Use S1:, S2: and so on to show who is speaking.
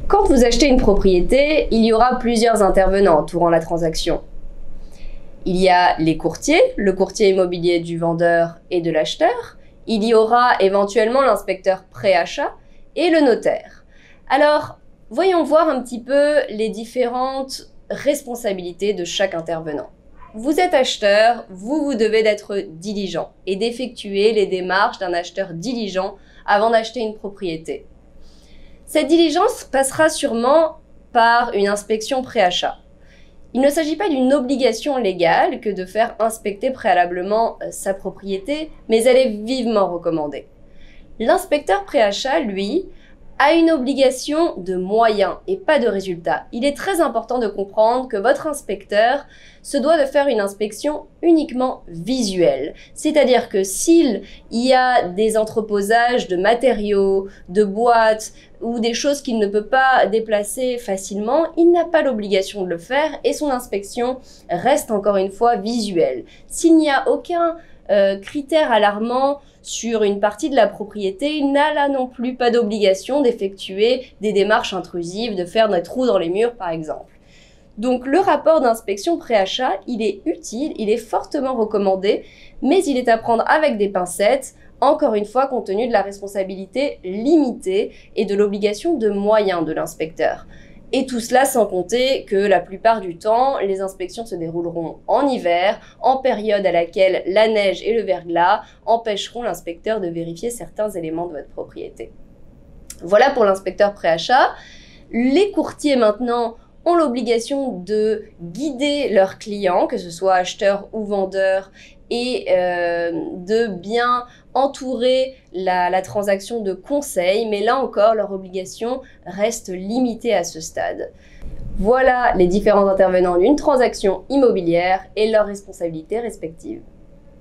S1: Quand vous achetez une propriété, il y aura plusieurs intervenants entourant la transaction. Il y a les courtiers, le courtier immobilier du vendeur et de l'acheteur. Il y aura éventuellement l'inspecteur pré-achat et le notaire. Alors, voyons voir un petit peu les différentes responsabilités de chaque intervenant. Vous êtes acheteur, vous devez d'être diligent et d'effectuer les démarches d'un acheteur diligent avant d'acheter une propriété. Cette diligence passera sûrement par une inspection pré-achat. Il ne s'agit pas d'une obligation légale que de faire inspecter préalablement sa propriété, mais elle est vivement recommandée. L'inspecteur pré-achat, lui, a une obligation de moyens et pas de résultats. Il est très important de comprendre que votre inspecteur se doit de faire une inspection uniquement visuelle. C'est-à-dire que s'il y a des entreposages de matériaux, de boîtes ou des choses qu'il ne peut pas déplacer facilement, il n'a pas l'obligation de le faire et son inspection reste encore une fois visuelle. S'il n'y a aucun critère alarmant sur une partie de la propriété, il n'a là non plus pas d'obligation d'effectuer des démarches intrusives, de faire des trous dans les murs par exemple. Donc le rapport d'inspection pré-achat, il est utile, il est fortement recommandé, mais il est à prendre avec des pincettes, encore une fois compte tenu de la responsabilité limitée et de l'obligation de moyens de l'inspecteur. Et tout cela sans compter que la plupart du temps, les inspections se dérouleront en hiver, en période à laquelle la neige et le verglas empêcheront l'inspecteur de vérifier certains éléments de votre propriété. Voilà pour l'inspecteur pré-achat. Les courtiers maintenant ont l'obligation de guider leurs clients, que ce soit acheteurs ou vendeurs, et de bien entourer la transaction de conseils, mais là encore, leur obligation reste limitée à ce stade. Voilà les différents intervenants d'une transaction immobilière et leurs responsabilités respectives.